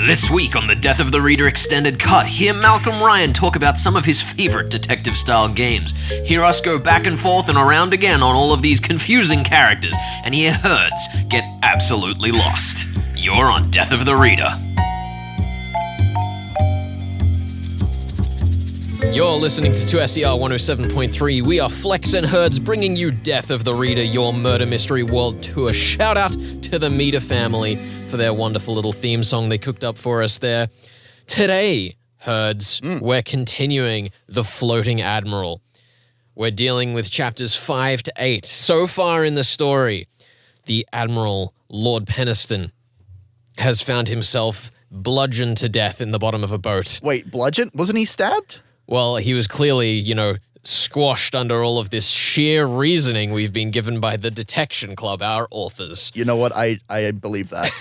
This week on the Death of the Reader Extended Cut, hear Malcolm Ryan talk about some of his favorite detective-style games. Hear us go back and forth and around again on all of these confusing characters, and hear Herds get absolutely lost. You're on Death of the Reader. You're listening to 2SER 107.3. We are Flex and Herds bringing you Death of the Reader, your murder mystery world tour. Shout out to the Meter family for their wonderful little theme song they cooked up for us there. Today, Herds, we're continuing the Floating Admiral. We're dealing with chapters 5 to 8. So far in the story, the Admiral, Lord Peniston, has found himself bludgeoned to death in the bottom of a boat. Wait, bludgeoned? Wasn't he stabbed? Well, he was clearly, squashed under all of this sheer reasoning we've been given by the Detection Club, our authors. You know what? I believe that.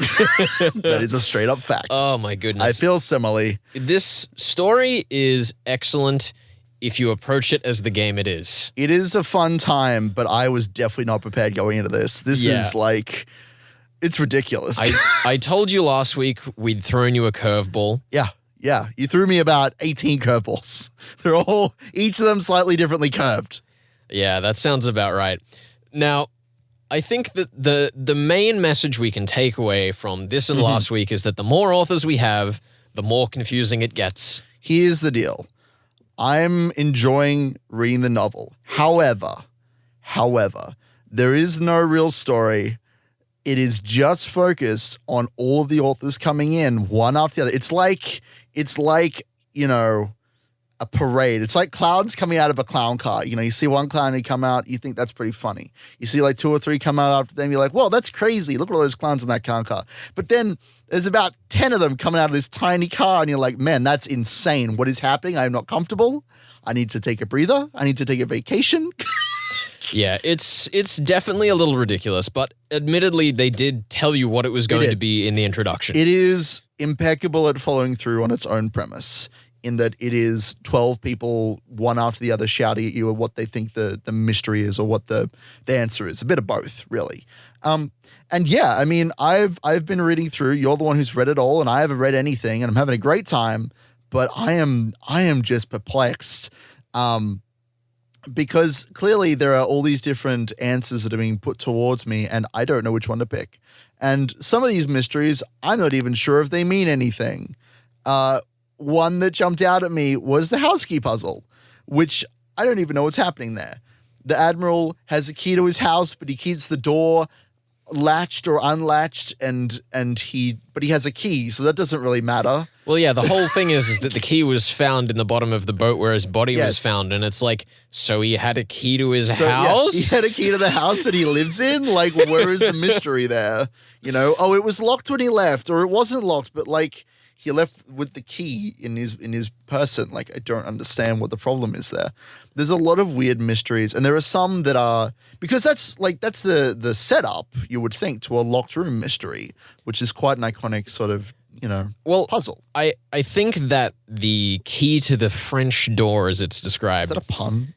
That is a straight up fact. Oh my goodness. I feel similarly. This story is excellent if you approach it as the game it is. It is a fun time, but I was definitely not prepared going into this. This is like, it's ridiculous. I told you last week we'd thrown you a curveball. Yeah, you threw me about 18 curveballs. They're all, each of them slightly differently curved. Yeah, that sounds about right. Now, I think that the main message we can take away from this and last week is that the more authors we have, the more confusing it gets. Here's the deal. I'm enjoying reading the novel. However, there is no real story. It is just focused on all of the authors coming in, one after the other. It's like, a parade. It's like clowns coming out of a clown car. You see one clown come out, you think that's pretty funny. You see like 2 or 3 come out after them, you're like, well, that's crazy. Look at all those clowns in that clown car. But then there's about 10 of them coming out of this tiny car and you're like, man, that's insane. What is happening? I am not comfortable. I need to take a breather. I need to take a vacation. Yeah, it's definitely a little ridiculous, but admittedly, they did tell you what it was going to be in the introduction. It is impeccable at following through on its own premise, in that it is 12 people, one after the other, shouting at you at what they think the mystery is or what the answer is. A bit of both, really. And yeah, I mean, I've been reading through. You're the one who's read it all, and I haven't read anything, and I'm having a great time. But I am just perplexed. Because clearly there are all these different answers that are being put towards me, and I don't know which one to pick. And some of these mysteries, I'm not even sure if they mean anything. One that jumped out at me was the house key puzzle, which I don't even know what's happening there. The Admiral has a key to his house, but he keeps the door latched or unlatched, but he has a key, so that doesn't really matter. Well, yeah, the whole thing is that the key was found in the bottom of the boat where his body was found, and it's like, so he had a key to his house? Yeah, he had a key to the house that he lives in? Like, where is the mystery there? Oh, it was locked when he left, or it wasn't locked, but like, he left with the key in his person. Like, I don't understand what the problem is there. There's a lot of weird mysteries, and there are some that are, because that's the setup, you would think, to a locked room mystery, which is quite an iconic sort of, puzzle. I think that the key to the French door, as it's described. Is that a pun?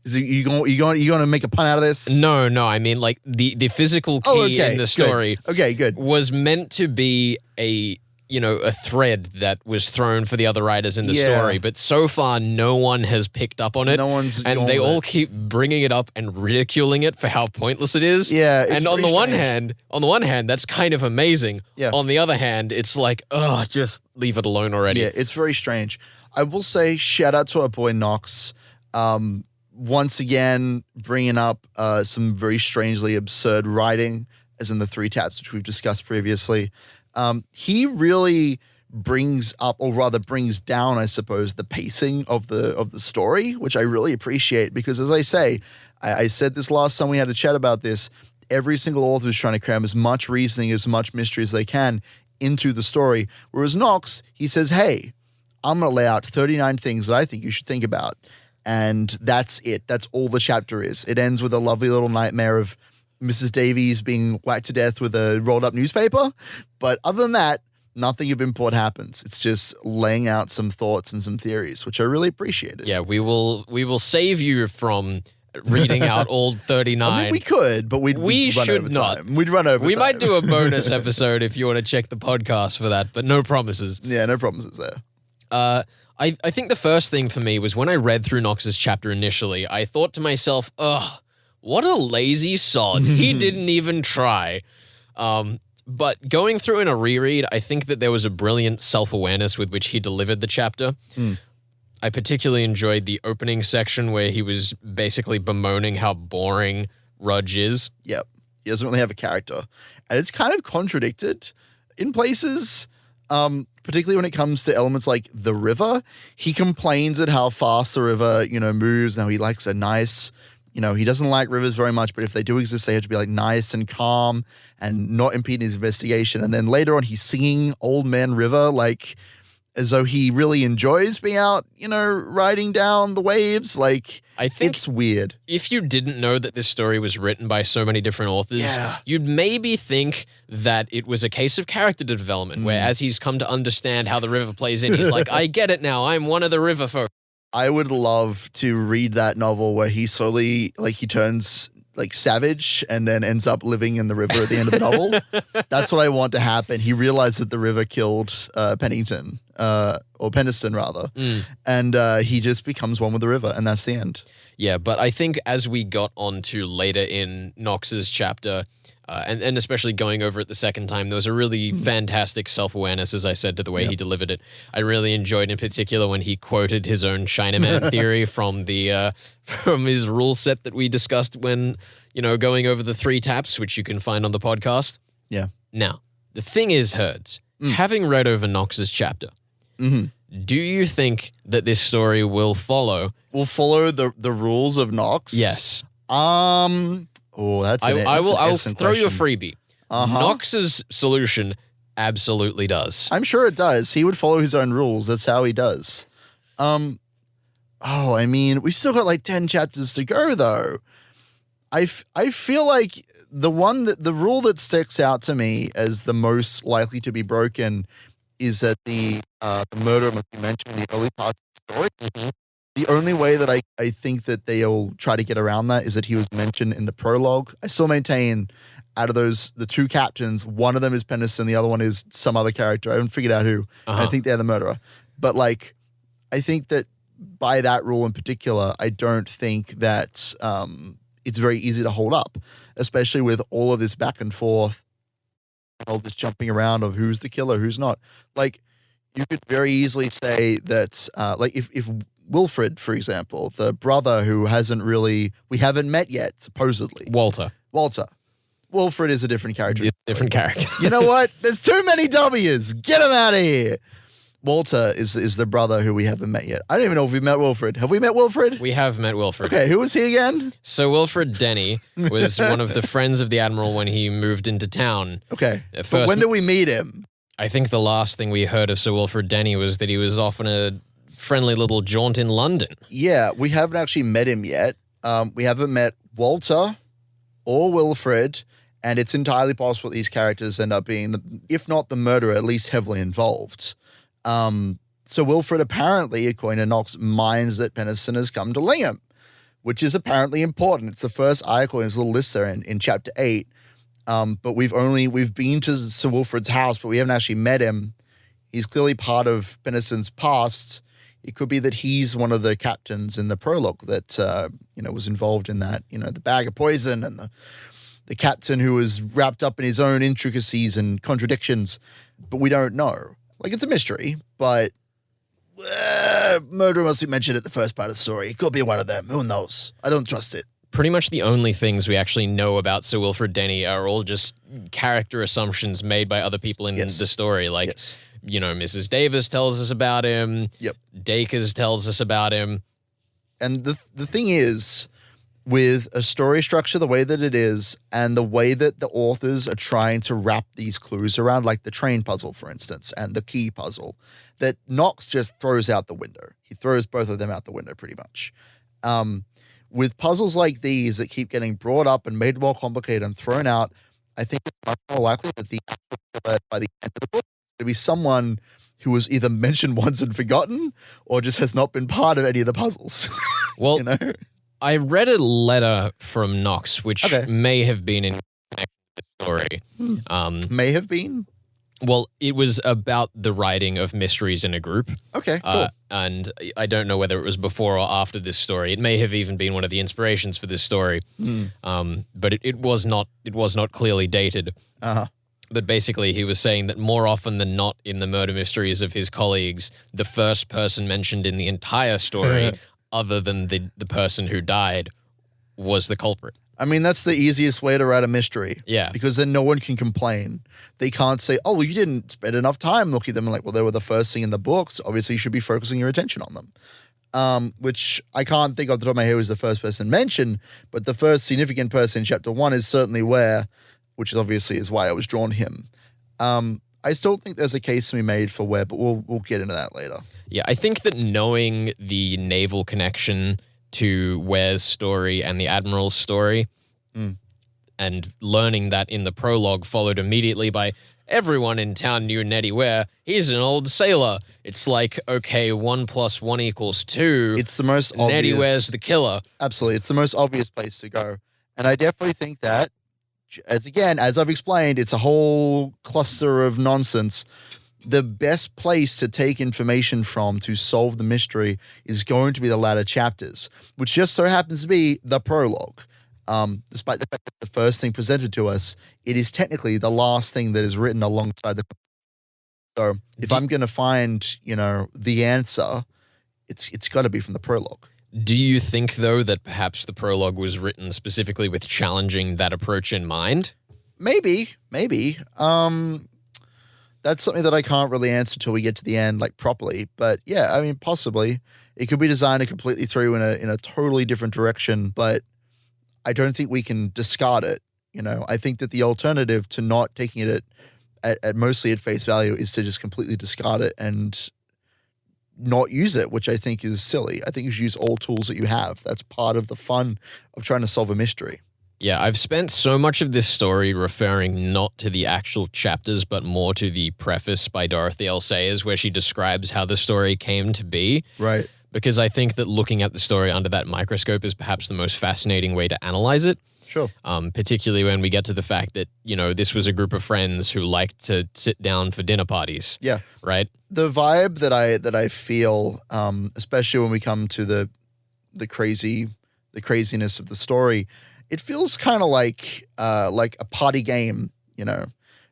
Is it, you going to make a pun out of this? No, I mean, like, the physical key in the story good. Was meant to be a thread that was thrown for the other writers in the story, but so far no one has picked up on it. And they all keep bringing it up and ridiculing it for how pointless it is. Yeah, it's and on the one hand, that's kind of amazing. Yeah. On the other hand, it's like, just leave it alone already. Yeah, it's very strange. I will say shout out to our boy Knox. Once again, bringing up some very strangely absurd writing, as in the 3 taps, which we've discussed previously. He really brings up, or rather brings down, I suppose, the pacing of the story, which I really appreciate, because as I say, I said this last time we had a chat about this, every single author is trying to cram as much reasoning, as much mystery as they can into the story. Whereas Knox, he says, hey, I'm going to lay out 39 things that I think you should think about. And that's it. That's all the chapter is. It ends with a lovely little nightmare of Mrs. Davies being whacked to death with a rolled up newspaper. But other than that, nothing of import happens. It's just laying out some thoughts and some theories, which I really appreciated. Yeah, we will save you from reading out all 39. I mean, we could, but we'd run should over not. time. We'd run over We time. might do a bonus episode if you want to check the podcast for that, but no promises. Yeah, no promises there. I think the first thing for me was when I read through Nox's chapter initially, I thought to myself, ugh, what a lazy sod. He didn't even try. But going through in a reread, I think that there was a brilliant self-awareness with which he delivered the chapter. I particularly enjoyed the opening section where he was basically bemoaning how boring Rudge is. Yep. He doesn't really have a character. And it's kind of contradicted in places, particularly when it comes to elements like the river. He complains at how fast the river, moves. Now he likes a nice, he doesn't like rivers very much, but if they do exist, they have to be like nice and calm and not impede his investigation. And then later on, he's singing Old Man River, like as though he really enjoys being out, riding down the waves. Like, I think it's weird. If you didn't know that this story was written by so many different authors, you'd maybe think that it was a case of character development, where as he's come to understand how the river plays in, he's like, I get it now. I'm one of the river folk. I would love to read that novel where he slowly, he turns savage and then ends up living in the river at the end of the novel. That's what I want to happen. He realized that the river killed Pennington, or Penniston rather, and he just becomes one with the river, and that's the end. Yeah, but I think as we got on to later in Nox's chapter, and especially going over it the second time, there was a really fantastic self-awareness, as I said, to the way he delivered it. I really enjoyed in particular when he quoted his own Chinaman theory from the from his rule set that we discussed when, going over the 3 taps, which you can find on the podcast. Yeah. Now, the thing is, Herds, having read over Nox's chapter, do you think that this story will follow? Will follow the rules of Nox? Yes. Oh, that's an I will excellent throw you a question. freebie. Nox's solution absolutely does. I'm sure it does. He would follow his own rules. That's how he does. I mean, we've still got 10 chapters to go, though. I feel like the rule that sticks out to me as the most likely to be broken is that the murder must be mentioned in the early parts of the story. The only way that I think that they'll try to get around that is that he was mentioned in the prologue. I still maintain out of the 2 captains, one of them is Penniston, the other one is some other character. I haven't figured out who. I think they're the murderer. But I think that by that rule in particular, I don't think that it's very easy to hold up, especially with all of this back and forth, all this jumping around of who's the killer, who's not. You could very easily say that, if Wilfred, for example, the brother who we haven't met yet, supposedly. Walter. Wilfred is a different character. Different character. You know what? There's too many W's. Get him out of here. Walter is the brother who we haven't met yet. I don't even know if we've met Wilfred. Have we met Wilfred? We have met Wilfred. Okay, who was he again? So Wilfred Denny was one of the friends of the Admiral when he moved into town. Okay, but when did we meet him? I think the last thing we heard of Sir Wilfred Denny was that he was off on a friendly little jaunt in London. Yeah, we haven't actually met him yet. We haven't met Walter or Wilfred, and it's entirely possible these characters end up being, if not the murderer, at least heavily involved. So Wilfred apparently, according to Nox, minds that Penniston has come to Lingham, which is apparently important. It's the first article in his little list there in chapter 8. But we've been to Sir Wilfred's house, but we haven't actually met him. He's clearly part of Penniston's past. It could be that he's one of the captains in the prologue that, was involved in that, the bag of poison and the captain who was wrapped up in his own intricacies and contradictions, but we don't know. It's a mystery, but murder must be mentioned at the first part of the story. It could be one of them. Who knows? I don't trust it. Pretty much the only things we actually know about Sir Wilfred Denny are all just character assumptions made by other people in the story. Mrs. Davis tells us about him. Yep. Dacres tells us about him. And the thing is, with a story structure the way that it is and the way that the authors are trying to wrap these clues around, like the train puzzle, for instance, and the key puzzle, that Nox just throws out the window. He throws both of them out the window pretty much. With puzzles like these that keep getting brought up and made more complicated and thrown out, I think it's much more likely that the actual killer by the end of the book to be someone who was either mentioned once and forgotten or just has not been part of any of the puzzles. Well, I read a letter from Knox, which may have been in connection to the story. May have been? Well, it was about the writing of mysteries in a group. Okay, cool. And I don't know whether it was before or after this story. It may have even been one of the inspirations for this story. But it was not clearly dated. But basically, he was saying that more often than not in the murder mysteries of his colleagues, the first person mentioned in the entire story, other than the person who died, was the culprit. I mean, that's the easiest way to write a mystery. Yeah. Because then no one can complain. They can't say, oh, well, you didn't spend enough time looking at them. Like, well, they were the first thing in the books. Obviously, you should be focusing your attention on them. Which I can't think off the top of my head who was the first person mentioned, but the first significant person in chapter 1 is certainly Ware, which is obviously is why I was drawn to him. I still think there's a case to be made for Ware, but we'll get into that later. Yeah, I think that knowing the naval connection to Ware's story and the Admiral's story, and learning that in the prologue followed immediately by everyone in town knew Nettie Ware. He's an old sailor. It's like, okay, 1 + 1 = 2. It's the most obvious. Nettie Ware's the killer. Absolutely. It's the most obvious place to go. And I definitely think that, as I've explained, it's a whole cluster of nonsense. The best place to take information from to solve the mystery is going to be the latter chapters, which just so happens to be the prologue. Despite the fact that the first thing presented to us, it is technically the last thing that is written alongside the. So if I'm going to find, the answer, it's got to be from the prologue. Do you think, though, that perhaps the prologue was written specifically with challenging that approach in mind? Maybe. That's something that I can't really answer till we get to the end, like properly. But yeah, I mean, possibly it could be designed to completely throw in a totally different direction. But I don't think we can discard it. I think that the alternative to not taking it at mostly at face value is to just completely discard it and not use it, which I think is silly. I think you should use all tools that you have. That's part of the fun of trying to solve a mystery. Yeah, I've spent so much of this story referring not to the actual chapters, but more to the preface by Dorothy L. Sayers, where she describes how the story came to be. Right. Because I think that looking at the story under that microscope is perhaps the most fascinating way to analyze it. Sure. Particularly when we get to the fact that, this was a group of friends who liked to sit down for dinner parties. Yeah. Right? The vibe that I feel, especially when we come to the craziness of the story, it feels kind of like a party game,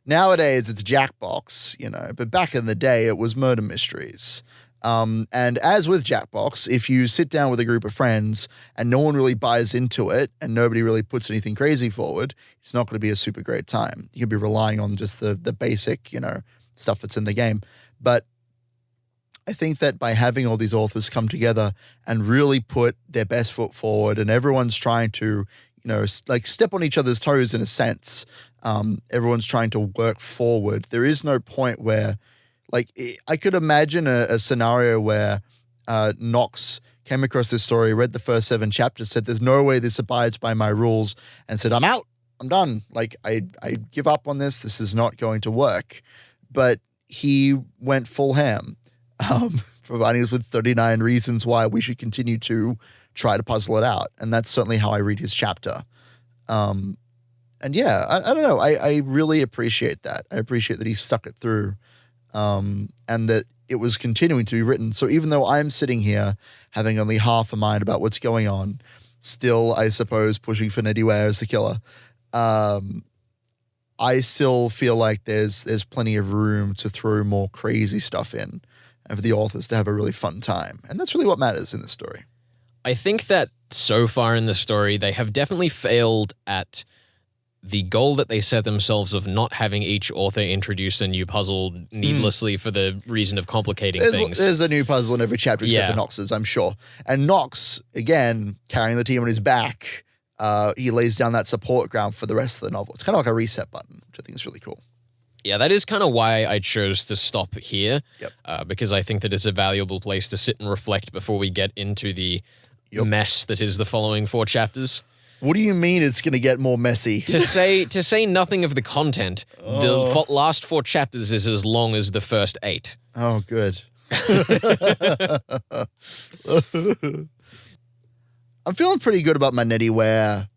Nowadays it's Jackbox, but back in the day it was murder mysteries. And as with Jackbox, if you sit down with a group of friends and no one really buys into it and nobody really puts anything crazy forward, it's not going to be a super great time. You could be relying on just the basic, stuff that's in the game. But I think that by having all these authors come together and really put their best foot forward and everyone's trying to, step on each other's toes in a sense, everyone's trying to work forward. There is no point where, I could imagine a scenario where Knox came across this story, read the first 7 chapters, said, there's no way this abides by my rules, and said, I'm out. I'm done. I give up on this. This is not going to work. But he went full ham, providing us with 39 reasons why we should continue to try to puzzle it out. And that's certainly how I read his chapter. And yeah, I don't know. I really appreciate that. I appreciate that he stuck it through. And that it was continuing to be written. So even though I'm sitting here having only half a mind about what's going on, still, I suppose, pushing for Nettie Ware as the killer, I still feel like there's plenty of room to throw more crazy stuff in and for the authors to have a really fun time. And that's really what matters in this story. I think that so far in the story, they have definitely failed at the goal that they set themselves of not having each author introduce a new puzzle needlessly for the reason of complicating things. There's a new puzzle in every chapter except for Knox's, I'm sure. And Knox, again, carrying the team on his back, he lays down that support ground for the rest of the novel. It's kind of like a reset button, which I think is really cool. Yeah, that is kind of why I chose to stop here, because I think that it's a valuable place to sit and reflect before we get into the mess that is the following 4 chapters. What do you mean it's going to get more messy? To say nothing of the content, the last 4 chapters is as long as the first 8. Oh, good. I'm feeling pretty good about my Nettiware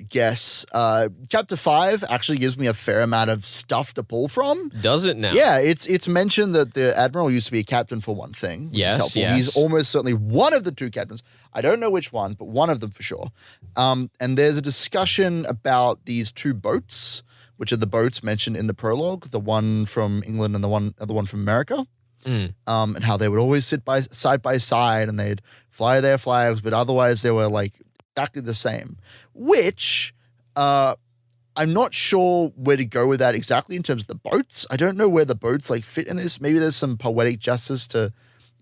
guess. Chapter 5 actually gives me a fair amount of stuff to pull from. Does it now? Yeah, it's mentioned that the Admiral used to be a captain for one thing, which is helpful. Yes. He's almost certainly one of the 2 captains. I don't know which one, but one of them for sure. And there's a discussion about these 2 boats, which are the boats mentioned in the prologue, the one from England and the one from America. And how they would always sit side by side and they'd fly their flags, but otherwise they were like exactly the same, which I'm not sure where to go with that exactly in terms of the boats. I don't know where the boats like fit in this. Maybe there's some poetic justice to,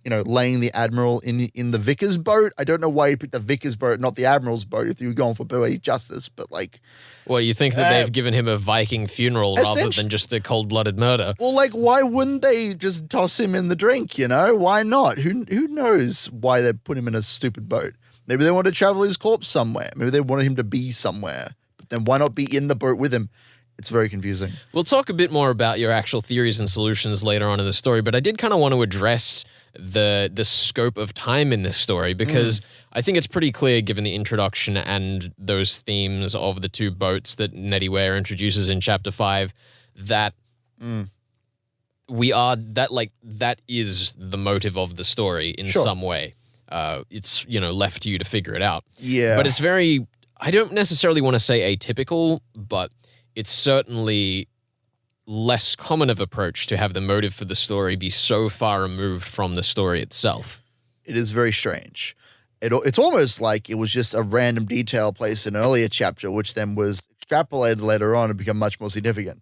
laying the Admiral in the Vicar's boat. I don't know why you picked the Vicar's boat, not the Admiral's boat, if you were going for poetic justice, but like... Well, you think that they've given him a Viking funeral rather than just a cold-blooded murder? Well, like, why wouldn't they just toss him in the drink, Why not? Who knows why they put him in a stupid boat? Maybe they want to travel his corpse somewhere. Maybe they wanted him to be somewhere. But then why not be in the boat with him? It's very confusing. We'll talk a bit more about your actual theories and solutions later on in the story, but I did kind of want to address the scope of time in this story because I think it's pretty clear given the introduction and those themes of the 2 boats that Nettiware introduces in chapter 5 that that is the motive of the story in some way. It's, left to you to figure it out. Yeah. But it's very, I don't necessarily want to say atypical, but it's certainly less common of approach to have the motive for the story be so far removed from the story itself. It is very strange. It's almost like it was just a random detail placed in an earlier chapter, which then was extrapolated later on and become much more significant.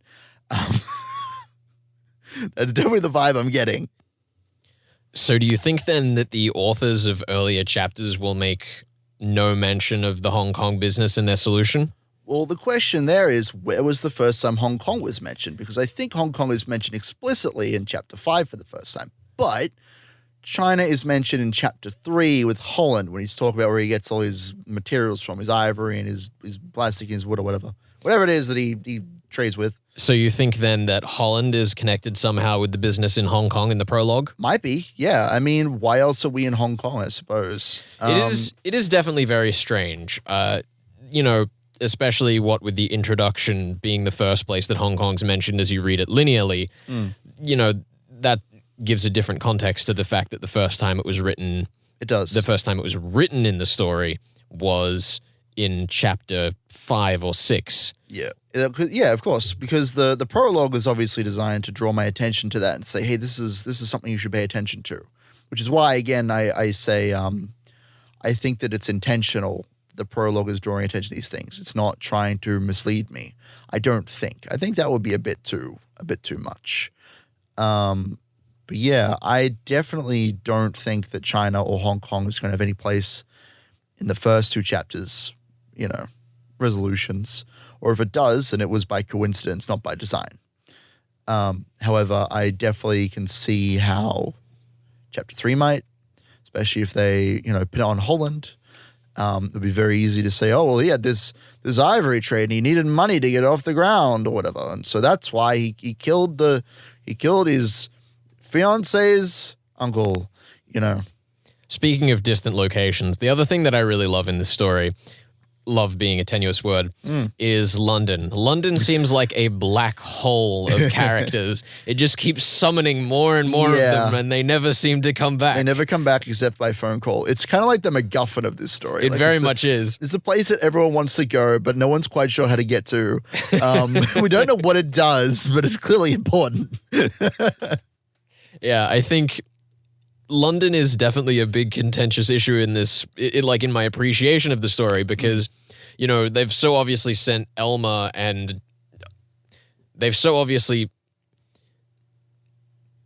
That's definitely the vibe I'm getting. So do you think then that the authors of earlier chapters will make no mention of the Hong Kong business in their solution? Well, the question there is, where was the first time Hong Kong was mentioned? Because I think Hong Kong is mentioned explicitly in Chapter 5 for the first time. But China is mentioned in Chapter 3 with Holland when he's talking about where he gets all his materials from, his ivory and his plastic and his wood or whatever. Whatever it is that he trades with. So you think then that Holland is connected somehow with the business in Hong Kong in the prologue? Might be, yeah. I mean, why else are we in Hong Kong, I suppose? It is definitely very strange. Especially what with the introduction being the first place that Hong Kong's mentioned as you read it linearly, that gives a different context to the fact that the first time it was written... It does. The first time it was written in the story was in chapter 5 or 6. Yeah. Yeah, of course, because the prologue is obviously designed to draw my attention to that and say, hey, this is something you should pay attention to, which is why, again, I say I think that it's intentional. The prologue is drawing attention to these things. It's not trying to mislead me. I don't think. I think that would be a bit too much. But yeah, I definitely don't think that China or Hong Kong is going to have any place in the first 2 chapters, resolutions. Or if it does, then it was by coincidence, not by design. However, I definitely can see how Chapter 3 might, especially if they, put it on Holland. It would be very easy to say, oh, well, he had this ivory trade and he needed money to get it off the ground or whatever. And so that's why he killed his fiance's uncle, Speaking of distant locations, the other thing that I really love in this story, love being a tenuous word, is London. London seems like a black hole of characters. It just keeps summoning more and more of them, and they never seem to come back. They never come back except by phone call. It's kind of like the MacGuffin of this story. It very much is. It's a place that everyone wants to go, but no one's quite sure how to get to. We don't know what it does, but it's clearly important. Yeah, I think London is definitely a big contentious issue in this, in my appreciation of the story, because, they've so obviously sent Elma and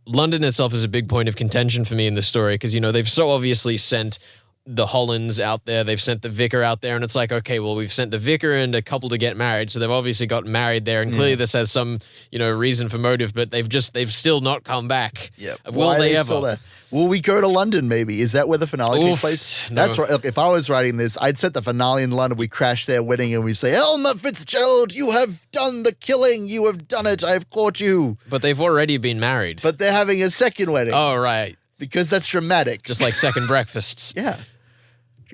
London itself is a big point of contention for me in the story because, they've so obviously sent the Hollands out there, they've sent the vicar out there, and it's like, okay, well, we've sent the vicar and a couple to get married, so they've obviously got married there, and clearly this has some, reason for motive, but they've still not come back. Yeah. Will they ever? Will we go to London, maybe? Is that where the finale takes place? No. That's right. Look, if I was writing this, I'd set the finale in London. We crash their wedding and we say, Elmer Fitzgerald, you have done the killing. You have done it. I have caught you. But they've already been married. But they're having a second wedding. Oh, right. Because that's dramatic. Just like second breakfasts. Yeah.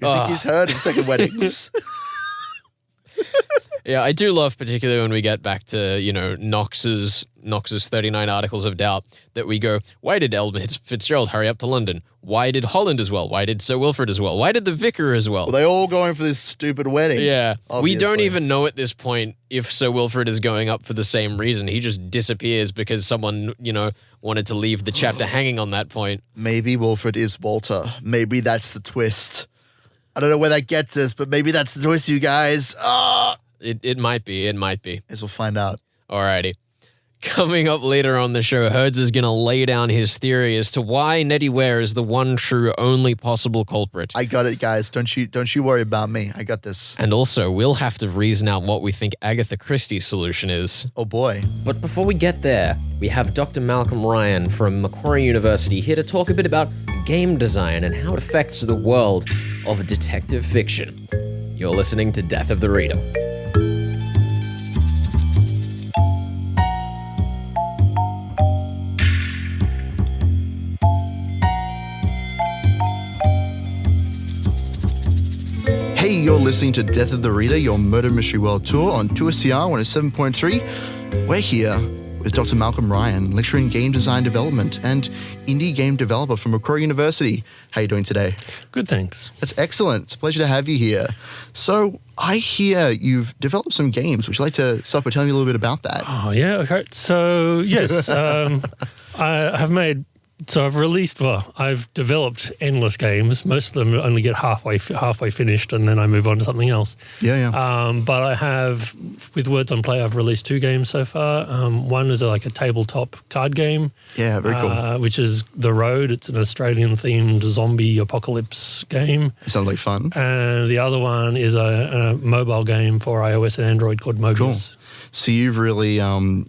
You think he's heard of second weddings? Yeah, I do love, particularly when we get back to, Knox's 39 Articles of Doubt, that we go, why did Edmund Fitzgerald hurry up to London? Why did Holland as well? Why did Sir Wilfrid as well? Why did the Vicar as well? Well, they all going for this stupid wedding. Yeah. Obviously. We don't even know at this point if Sir Wilfrid is going up for the same reason. He just disappears because someone, wanted to leave the chapter hanging on that point. Maybe Wilfrid is Walter. Maybe that's the twist. I don't know where that gets us, but maybe that's the twist, you guys. It might be. It might be. Guess we'll find out. Alrighty. Coming up later on the show, Herds is going to lay down his theory as to why Nettie Ware is the one true, only possible culprit. I got it, guys. Don't you worry about me. I got this. And also, we'll have to reason out what we think Agatha Christie's solution is. Oh boy. But before we get there, we have Dr. Malcolm Ryan from Macquarie University here to talk a bit about game design and how it affects the world of detective fiction. You're listening to Death of the Reader. Hey, you're listening to Death of the Reader, your murder mystery world tour on 2SCR 107.3. We're here with Dr. Malcolm Ryan, lecturer in game design development and indie game developer from Macquarie University. How are you doing today? Good, thanks. That's excellent. It's a pleasure to have you here. So I hear you've developed some games. Would you like to start by telling me a little bit about that? Oh, yeah. Okay. So, yes, I've developed endless games. Most of them only get halfway finished, and then I move on to something else. Yeah. But I have, with Words on Play, I've released 2 games so far. One is like a tabletop card game. Yeah, very cool. Which is The Road. It's an Australian-themed zombie apocalypse game. It sounds like fun. And the other one is a mobile game for iOS and Android called Mobius. Cool. So you've really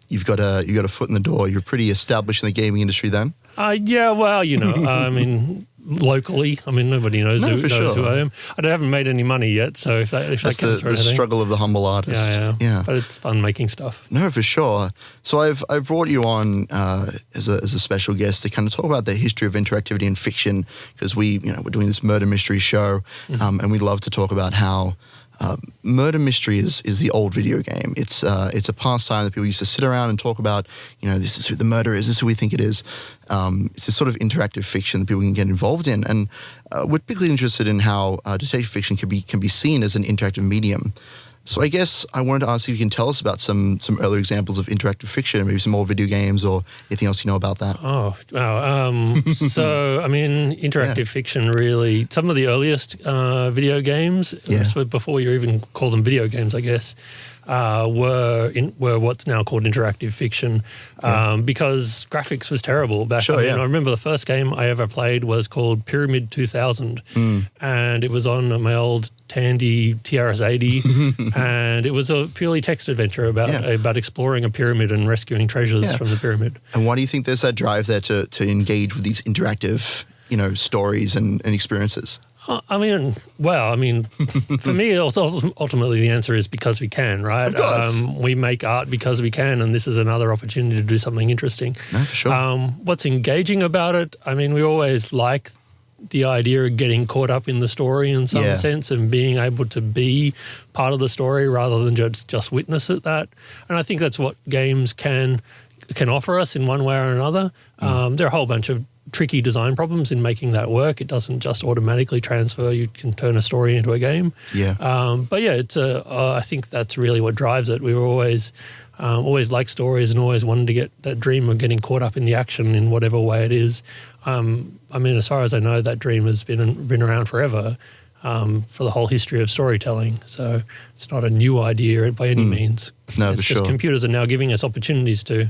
you've got a foot in the door. You're pretty established in the gaming industry then. Yeah, well, I mean, locally, nobody knows, who I am. I haven't made any money yet, so if that That's counts for the anything. struggle of the humble artist. Yeah. But it's fun making stuff. No, for sure. So I've brought you on as a special guest to kind of talk about the history of interactivity in fiction, because we're doing this murder mystery show, and we love to talk about how murder mystery is the old video game. It's a pastime that people used to sit around and talk about. This is who the murderer is. This is who we think it is. It's this sort of interactive fiction that people can get involved in, and we're particularly interested in how detective fiction can be seen as an interactive medium. So I guess I wanted to ask if you can tell us about some earlier examples of interactive fiction, maybe some old video games or anything else you know about that. Oh, wow. So, interactive fiction really, some of the earliest video games, so before you even call them video games, I guess, were what's now called interactive fiction because graphics was terrible back then. I remember the first game I ever played was called Pyramid 2000, and it was on my old Tandy TRS-80, and it was a purely text adventure about exploring a pyramid and rescuing treasures from the pyramid. And why do you think there's that drive there to engage with these interactive, stories and experiences? For me, ultimately the answer is because we can, right? Of course. We make art because we can, and this is another opportunity to do something interesting. No, for sure. What's engaging about it? We always like the idea of getting caught up in the story in some sense and being able to be part of the story rather than just witness it. And I think that's what games can offer us in one way or another. There are a whole bunch of tricky design problems in making that work. It doesn't just automatically transfer. You can turn a story into a game. It's I think that's really what drives it. We were always liked stories and always wanted to get that dream of getting caught up in the action in whatever way it is. As far as I know, that dream has been around forever for the whole history of storytelling. So it's not a new idea by any means. No, it's for just sure. computers are now giving us opportunities to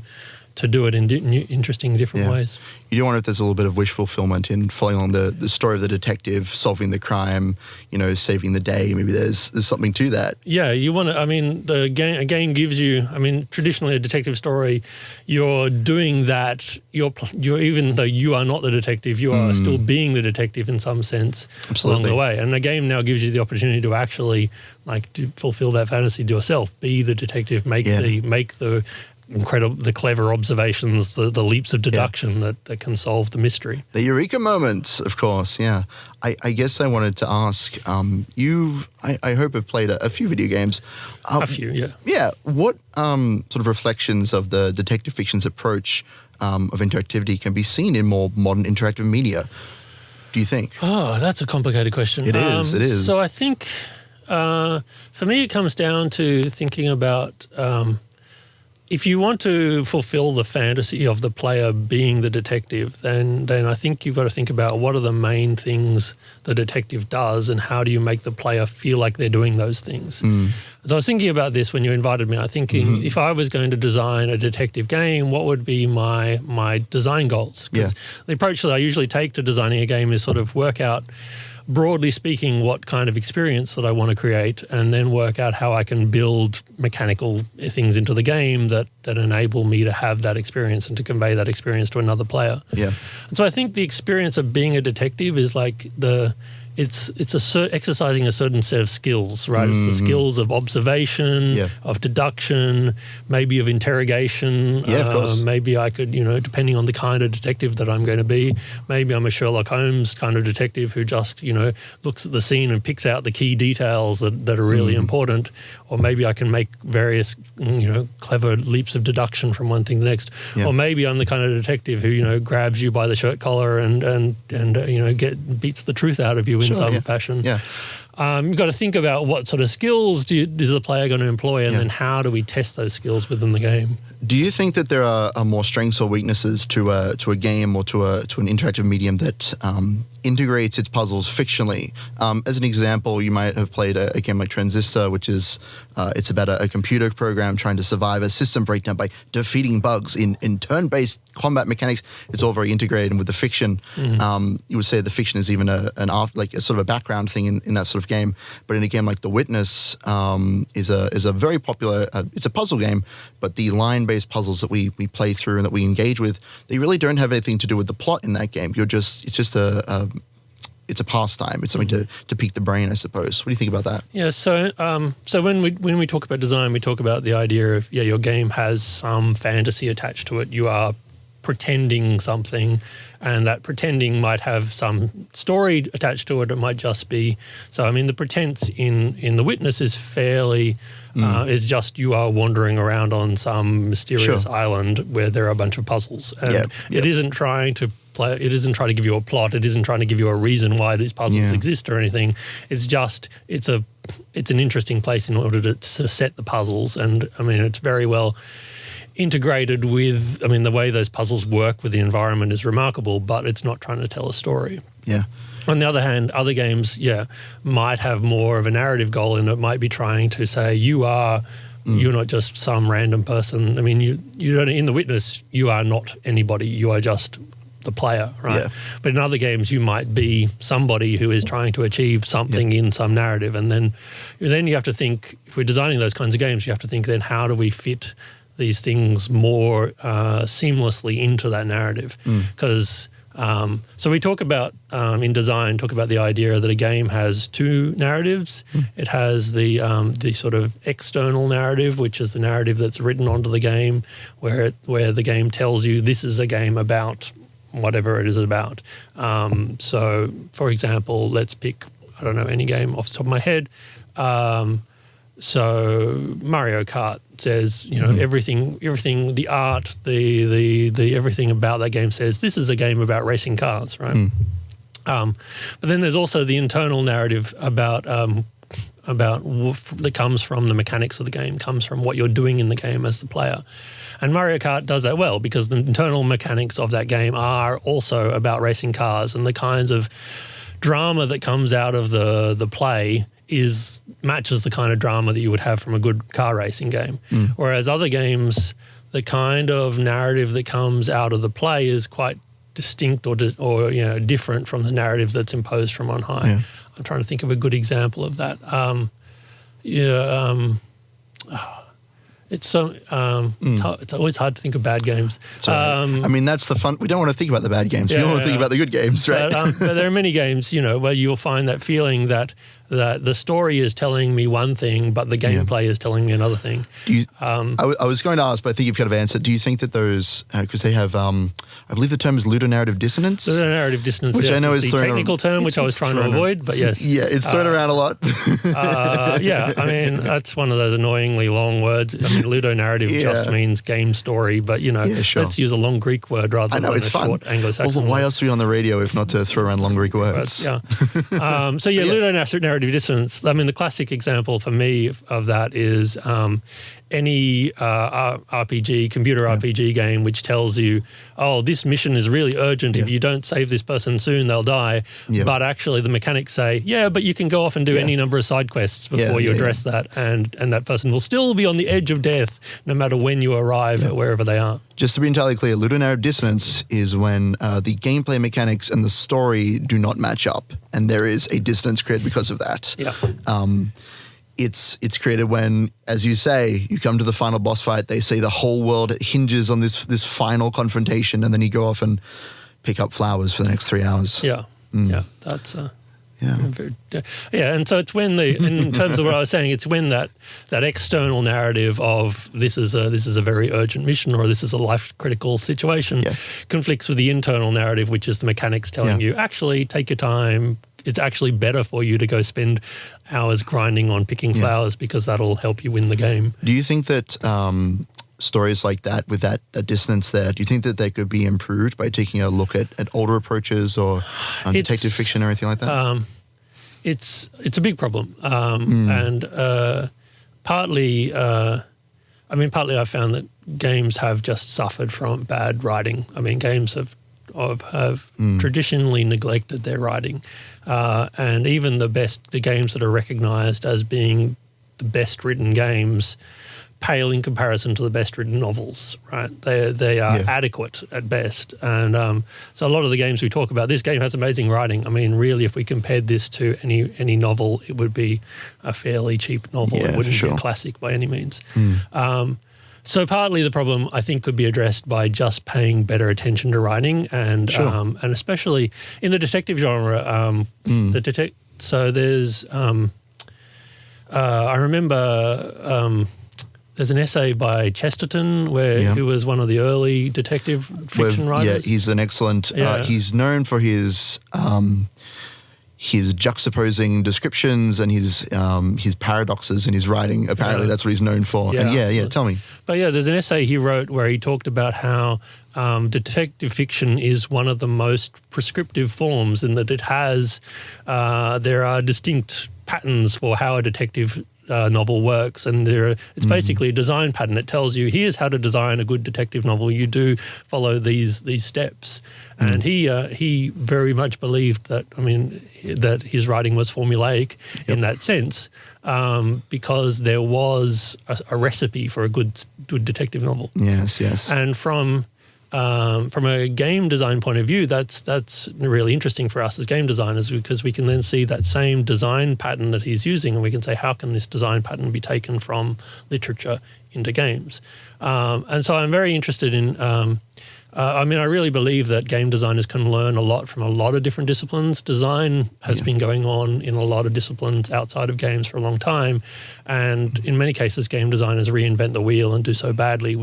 do it in interesting, different ways. You do wonder if there's a little bit of wish fulfillment in following on the story of the detective solving the crime, saving the day. Maybe there's something to that. Yeah, you want to. A game gives you. Traditionally a detective story, you're doing that. You're even though you are not the detective, you are still being the detective in some sense along the way. And the game now gives you the opportunity to actually to fulfill that fantasy to yourself, be the detective, make the the clever observations, the leaps of deduction that can solve the mystery. The eureka moments, of course, yeah. I guess I wanted to ask, I hope have played a few video games. A few, yeah. Yeah, what sort of reflections of the detective fiction's approach of interactivity can be seen in more modern interactive media, do you think? Oh, that's a complicated question. It is. So I think, for me, it comes down to thinking about if you want to fulfill the fantasy of the player being the detective, then I think you've got to think about what are the main things the detective does and how do you make the player feel like they're doing those things. So I was thinking about this when you invited me. I was thinking if I was going to design a detective game, what would be my design goals? Because the approach that I usually take to designing a game is sort of work out, broadly speaking, what kind of experience that I want to create, and then work out how I can build mechanical things into the game that enable me to have that experience and to convey that experience to another player. Yeah. And so I think the experience of being a detective is like it's exercising a certain set of skills, right? It's the skills of observation, of deduction, maybe of interrogation. Yeah, of course. Maybe I could, depending on the kind of detective that I'm going to be, maybe I'm a Sherlock Holmes kind of detective who just, looks at the scene and picks out the key details that are really important. Or maybe I can make various, clever leaps of deduction from one thing to the next. Yeah. Or maybe I'm the kind of detective who, grabs you by the shirt collar and beats the truth out of you in some fashion. Yeah. You've got to think about what sort of skills is the player going to employ, and then how do we test those skills within the game. Do you think that there are more strengths or weaknesses to a game or to an interactive medium that integrates its puzzles fictionally? As an example, you might have played a game like Transistor, which is it's about a computer program trying to survive a system breakdown by defeating bugs in turn-based combat mechanics. It's all very integrated, and with the fiction, you would say the fiction is even a sort of a background thing in that sort of game. But in a game like The Witness, is a very popular. It's a puzzle game, but the line-based puzzles that we play through and that we engage with, they really don't have anything to do with the plot in that game. It's a pastime. It's something to pique the brain, I suppose. What do you think about that? Yeah. So when we talk about design, we talk about the idea of your game has some fantasy attached to it. You are pretending something, and that pretending might have some story attached to it. It might just be the pretense in The Witness is fairly is just you are wandering around on some mysterious island where there are a bunch of puzzles, and it isn't trying to play. It isn't trying to give you a plot. It isn't trying to give you a reason why these puzzles exist or anything. It's just it's an interesting place in order to set the puzzles, and it's very well integrated with, the way those puzzles work with the environment is remarkable, but it's not trying to tell a story. Yeah. On the other hand, other games, might have more of a narrative goal, and it might be trying to say you're not just some random person. You don't, in The Witness, you are not anybody. You are just the player, right? Yeah. But in other games, you might be somebody who is trying to achieve something in some narrative, and then you have to think, if we're designing those kinds of games, you have to think then how do we fit these things more seamlessly into that narrative? Because so we talk about in design, talk about the idea that a game has two narratives. It has the sort of external narrative, which is the narrative that's written onto the game, where the game tells you this is a game about whatever it is about. So, for example, let's pick, I don't know, any game off the top of my head. So Mario Kart says, everything, the art, the everything about that game says this is a game about racing cars, right? But then there's also the internal narrative about that comes from the mechanics of the game, comes from what you're doing in the game as the player. And Mario Kart does that well because the internal mechanics of that game are also about racing cars, and the kinds of drama that comes out of the play matches the kind of drama that you would have from a good car racing game. Whereas other games, the kind of narrative that comes out of the play is quite distinct or different from the narrative that's imposed from on high. Yeah. I'm trying to think of a good example of that. It's so it's always hard to think of bad games. That's the fun. We don't want to think about the bad games. We want to think about the good games, right? But there are many games, where you'll find that feeling that that the story is telling me one thing, but the gameplay is telling me another thing. I was going to ask, but I think you've kind of answered. Do you think that those, because they have, I believe the term is ludonarrative dissonance? Ludonarrative dissonance, which I know is the technical term, which I was trying to avoid, but yes. Yeah, it's thrown around a lot. Yeah, I mean, that's one of those annoyingly long words. I mean, ludonarrative just means game story, but, let's use a long Greek word rather than a short Anglo-Saxon word. Why word. else are we on the radio if not to throw around long Greek words? Ludonarrative dissonance. I mean, the classic example for me of that is any computer RPG game which tells you, oh, this mission is really urgent. If you don't save this person soon, they'll die. But actually the mechanics say, but you can go off and do any number of side quests before you address that, and that person will still be on the edge of death no matter when you arrive at wherever they are. Just to be entirely clear, ludonarrative dissonance is when the gameplay mechanics and the story do not match up, and there is a dissonance created because of that. Yeah. It's created when, as you say, you come to the final boss fight, they say the whole world hinges on this final confrontation, and then you go off and pick up flowers for the next 3 hours. Yeah. That's and so it's when in terms of what I was saying, it's when that external narrative of this is a very urgent mission or this is a life critical situation conflicts with the internal narrative, which is the mechanics telling you, actually take your time. It's actually better for you to go spend hours grinding on picking flowers because that'll help you win the game. Do you think that stories like that, with that dissonance there, do you think that they could be improved by taking a look at older approaches or detective fiction or anything like that? It's a big problem. And partly I found that games have just suffered from bad writing. I mean, games have traditionally neglected their writing. And even the games that are recognized as being the best written games pale in comparison to the best written novels, right? They are adequate at best. And so a lot of the games we talk about, this game has amazing writing. I mean, really, if we compared this to any novel, it would be a fairly cheap novel. It wouldn't be a classic by any means. So partly the problem, I think, could be addressed by just paying better attention to writing and especially in the detective genre. So there's, I remember there's an essay by Chesterton who was one of the early detective fiction writers. Yeah, he's an excellent. He's known for his juxtaposing descriptions and his paradoxes in his writing. Apparently, that's what he's known for. And tell me. But there's an essay he wrote where he talked about how detective fiction is one of the most prescriptive forms in that it has, there are distinct patterns for how a detective novel works, and it's basically a design pattern. It tells you, here's how to design a good detective novel. You do follow these steps. And he very much believed that, that his writing was formulaic in that sense, because there was a recipe for a good detective novel. Yes. And from a game design point of view, that's really interesting for us as game designers, because we can then see that same design pattern that he's using, and we can say, how can this design pattern be taken from literature into games? And so I'm very interested in I really believe that game designers can learn a lot from a lot of different disciplines. Design has been going on in a lot of disciplines outside of games for a long time, and in many cases game designers reinvent the wheel and do so badly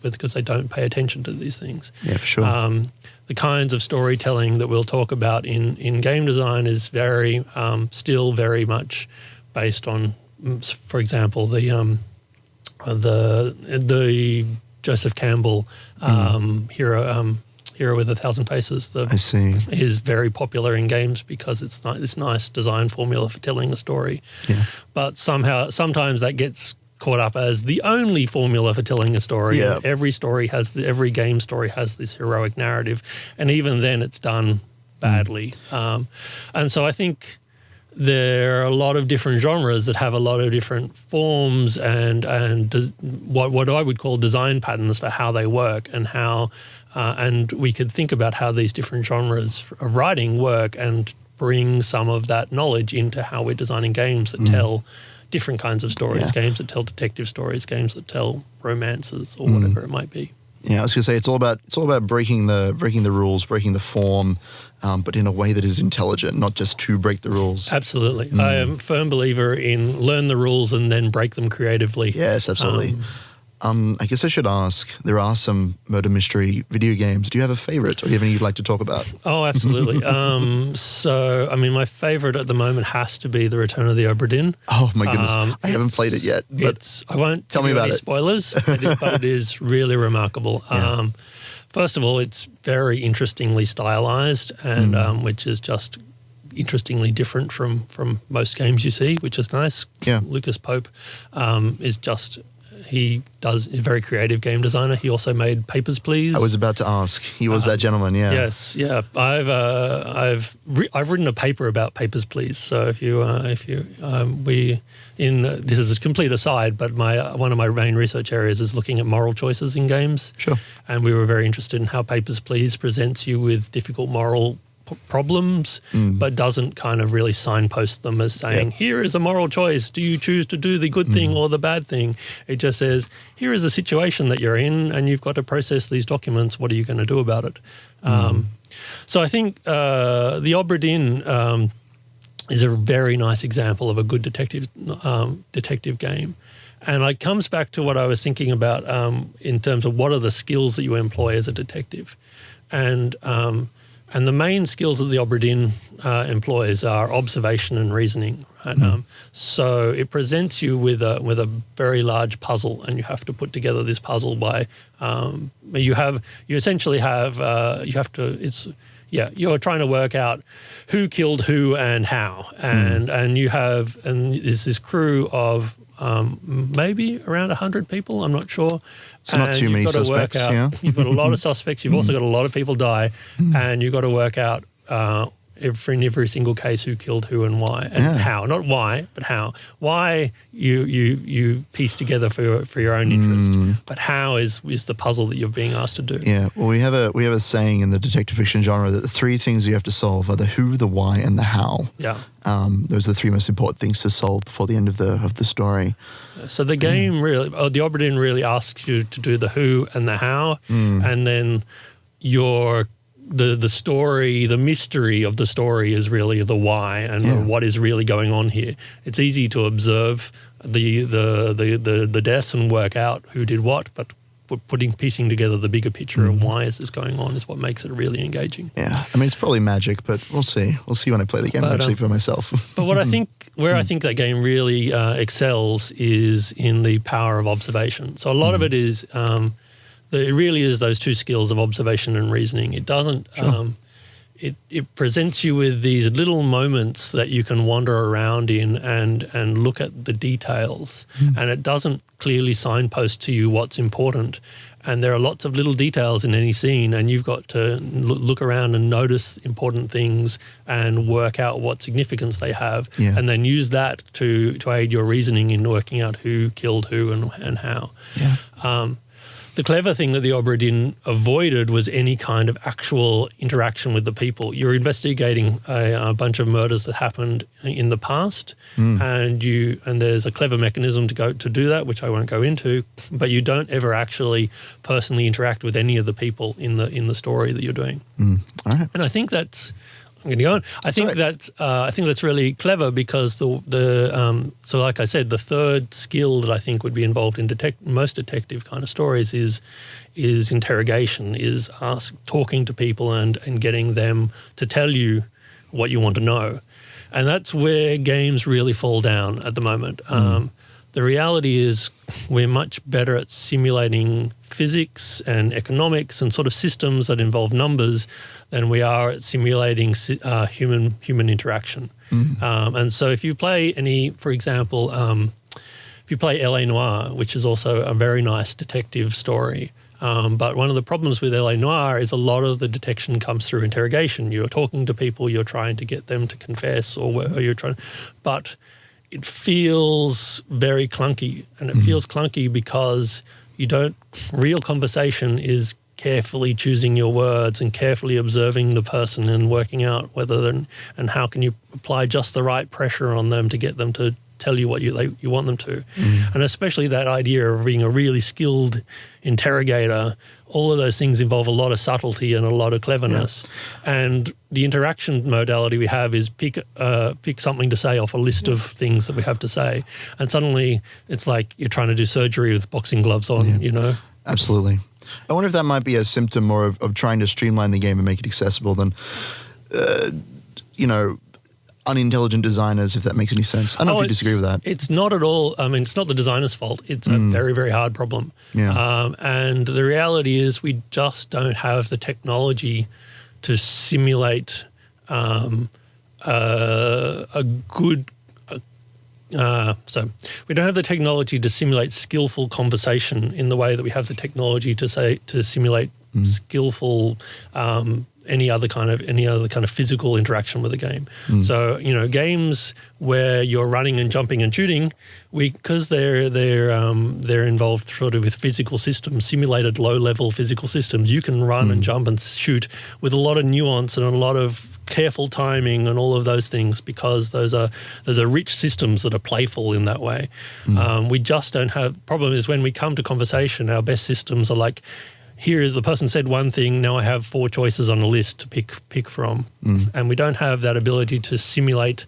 because they don't pay attention to these things. Yeah, for sure. The kinds of storytelling that we'll talk about in game design is still very much based on, for example, the Joseph Campbell Hero with 1,000 Faces. I see. Is very popular in games because it's this nice design formula for telling a story. Yeah. But sometimes that gets caught up as the only formula for telling a story. Yeah. And every game story has this heroic narrative, and even then it's done badly. And so I think there are a lot of different genres that have a lot of different forms and what I would call design patterns for how they work, and how and we could think about how these different genres of writing work and bring some of that knowledge into how we're designing games that tell different kinds of stories, games that tell detective stories, games that tell romances or whatever it might be. Yeah, I was going to say it's all about breaking the rules, breaking the form, but in a way that is intelligent, not just to break the rules. Absolutely. I am a firm believer in learn the rules and then break them creatively. Yes, absolutely. I guess I should ask, there are some murder mystery video games. Do you have a favorite, or do you have any you'd like to talk about? Oh, absolutely. My favorite at the moment has to be The Return of the Obra Dinn. Oh, my goodness. I haven't played it yet, but I won't tell me about any it. spoilers, but it is really remarkable. Yeah. First of all, it's very interestingly stylized, and which is just interestingly different from most games you see, which is nice. Yeah. Lucas Pope is just... He is a very creative game designer. He also made Papers, Please. I was about to ask. He was that gentleman, yeah. Yes, yeah. I've written a paper about Papers, Please. So this is a complete aside, but one of my main research areas is looking at moral choices in games. Sure. And we were very interested in how Papers, Please presents you with difficult moral problems, but doesn't kind of really signpost them as saying, here is a moral choice. Do you choose to do the good thing or the bad thing? It just says, here is a situation that you're in and you've got to process these documents. What are you going to do about it? So I think the Obra Dinn is a very nice example of a good detective game. And it comes back to what I was thinking about in terms of what are the skills that you employ as a detective. And the main skills that the Obra Dinn employs are observation and reasoning. Right? So it presents you with a very large puzzle, and you have to put together this puzzle by you're trying to work out who killed who and how, and there's this crew of maybe around 100 people, I'm not sure. So not too many suspects, yeah. You've got a lot of suspects. You've also got a lot of people die, and you've got to work out in every single case who killed who and why and how. Not why, but how. Why you piece together for your own interest, but how is the puzzle that you're being asked to do. Yeah. Well, we have a saying in the detective fiction genre that the three things you have to solve are the who, the why, and the how. Yeah. Those are the three most important things to solve before the end of the story. So the game the Obra Dinn really asks you to do the who and the how, and then the story, the mystery of the story is really the why and what is really going on here. It's easy to observe the deaths and work out who did what, but piecing together the bigger picture of why is this going on is what makes it really engaging. Yeah, I mean it's probably magic, but we'll see. We'll see when I play the game actually for myself. But what I think that game really excels is in the power of observation. So a lot of it is. It really is those two skills of observation and reasoning. It doesn't. It presents you with these little moments that you can wander around in and look at the details, and it doesn't clearly signpost to you what's important. And there are lots of little details in any scene, and you've got to look around and notice important things and work out what significance they have, and then use that to aid your reasoning in working out who killed who and how. Yeah. The clever thing that the Obra Dinn avoided was any kind of actual interaction with the people. You're investigating a bunch of murders that happened in the past, and there's a clever mechanism to do that, which I won't go into. But you don't ever actually personally interact with any of the people in the story that you're doing. All right. And I think that's. I'm going to go on. I think that's really clever because so like I said, the third skill that I think would be involved in most detective kind of stories is interrogation, is talking to people and getting them to tell you what you want to know, and that's where games really fall down at the moment. The reality is we're much better at simulating physics and economics and sort of systems that involve numbers than we are at simulating human interaction. And so if you play for example, if you play L.A. Noire, which is also a very nice detective story, but one of the problems with L.A. Noire is a lot of the detection comes through interrogation. You're talking to people, you're trying to get them to confess, or you're trying, but it feels very clunky, and it feels clunky because real conversation is carefully choosing your words and carefully observing the person and working out and how can you apply just the right pressure on them to get them to tell you what you want them to. And especially that idea of being a really skilled interrogator, all of those things involve a lot of subtlety and a lot of cleverness. And the interaction modality we have is pick something to say off a list of things that we have to say. And suddenly it's like you're trying to do surgery with boxing gloves on, you know? Absolutely. I wonder if that might be a symptom more of trying to streamline the game and make it accessible than, unintelligent designers, if that makes any sense. I don't know if you disagree with that. It's not at all. I mean, it's not the designer's fault. It's a very, very hard problem. Yeah. And the reality is we just don't have the technology to simulate a good... So we don't have the technology to simulate skillful conversation in the way that we have the technology to simulate skillful any other kind of physical interaction with a game. So games where you're running and jumping and shooting, because they're involved sort of with physical systems, simulated low level physical systems. You can run and jump and shoot with a lot of nuance and a lot of careful timing and all of those things, because those are rich systems that are playful in that way. We just don't have. Problem is when we come to conversation, our best systems are like, here is the person said one thing, now I have 4 choices on a list to pick from. And we don't have that ability to simulate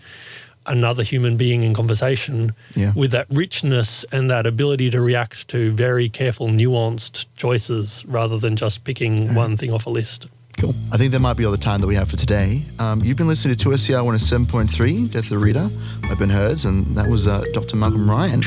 another human being in conversation with that richness and that ability to react to very careful, nuanced choices rather than just picking one thing off a list. Cool. I think that might be all the time that we have for today. You've been listening to 2SCR 107.3, Death of the Reader. I've been Herds, and that was Dr. Malcolm Ryan.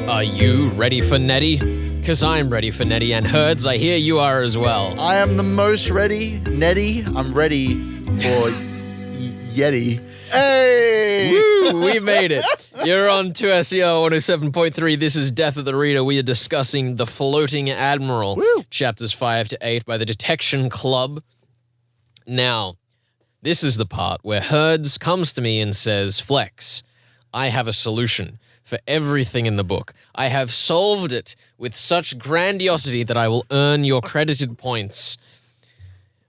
Are you ready for Nettie? Because I'm ready for Nettie, and Herds, I hear you are as well. I am the most ready. Nettie, I'm ready for Yeti. Hey! Woo! We made it. You're on 2SCR 107.3. This is Death of the Reader. We are discussing The Floating Admiral, chapters 5 to 8 by the Detection Club. Now, this is the part where Herds comes to me and says, Flex, I have a solution for everything in the book. I have solved it with such grandiosity that I will earn your credited points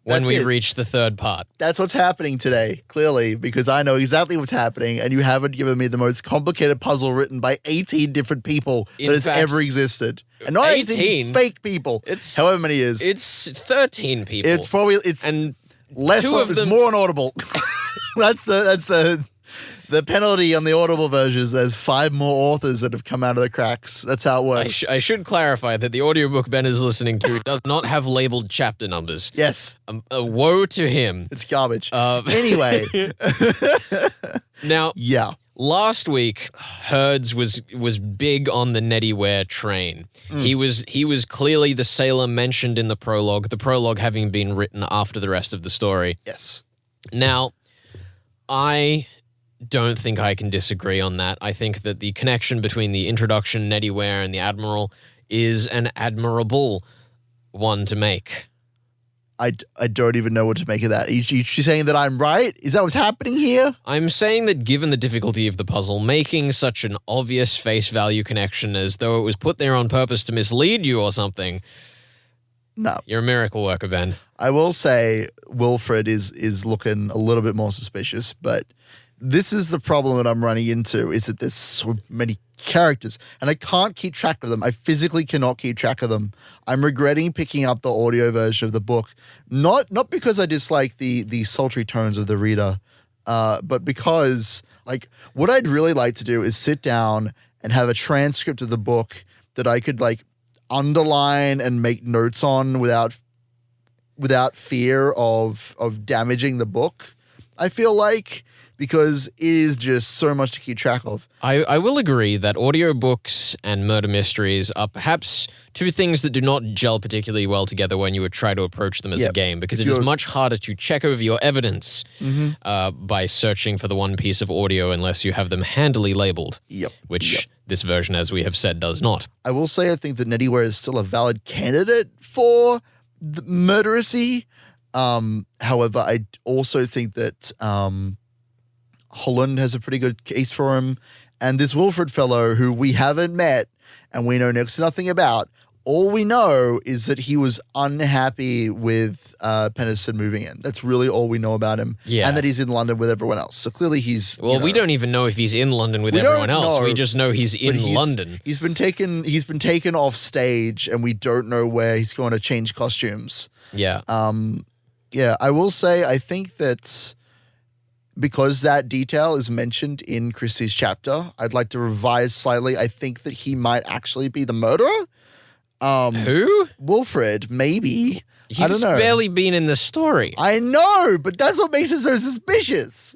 when we reach the third part. That's what's happening today, clearly, because I know exactly what's happening, and you haven't given me the most complicated puzzle written by 18 different people that has ever existed. And not 18 fake people. It's however many it is. It's 13 people. It's probably and less. It's more on Audible. That's the penalty on the Audible version is there's 5 more authors that have come out of the cracks. That's how it works. I should clarify that the audiobook Ben is listening to does not have labeled chapter numbers. Yes. Woe to him. It's garbage. Anyway. Now, last week, Herds was big on the Nettyware train. He was clearly the sailor mentioned in the prologue having been written after the rest of the story. Yes. Now, I don't think I can disagree on that. I think that the connection between the introduction, Nettyware, and the Admiral is an admirable one to make. I don't even know what to make of that. Are you saying that I'm right? Is that what's happening here? I'm saying that given the difficulty of the puzzle, making such an obvious face value connection as though it was put there on purpose to mislead you or something. No. You're a miracle worker, Ben. I will say Wilfred is looking a little bit more suspicious, but this is the problem that I'm running into, is that there's so many characters and I can't keep track of them. I physically cannot keep track of them. I'm regretting picking up the audio version of the book, not because I dislike the sultry tones of the reader, but because like what I'd really like to do is sit down and have a transcript of the book that I could like underline and make notes on without fear of damaging the book. I feel like, because it is just so much to keep track of. I will agree that audiobooks and murder mysteries are perhaps two things that do not gel particularly well together when you would try to approach them as a game, because it is much harder to check over your evidence by searching for the one piece of audio unless you have them handily labeled, which this version, as we have said, does not. I will say I think that Nettyware is still a valid candidate for the murderacy. However, I also think that Holland has a pretty good case for him. And this Wilfred fellow who we haven't met and we know next to nothing about, all we know is that he was unhappy with Penniston moving in. That's really all we know about him. Yeah. And that he's in London with everyone else. So clearly he's... Well, we don't even know if he's in London with everyone else. We just know he's in London. He's been taken off stage and we don't know where he's going to change costumes. Yeah. Yeah, I will say I think that because that detail is mentioned in Christie's chapter, I'd like to revise slightly. I think that he might actually be the murderer. Who? Wilfred, maybe. I don't know. He's barely been in the story. I know, but that's what makes him so suspicious.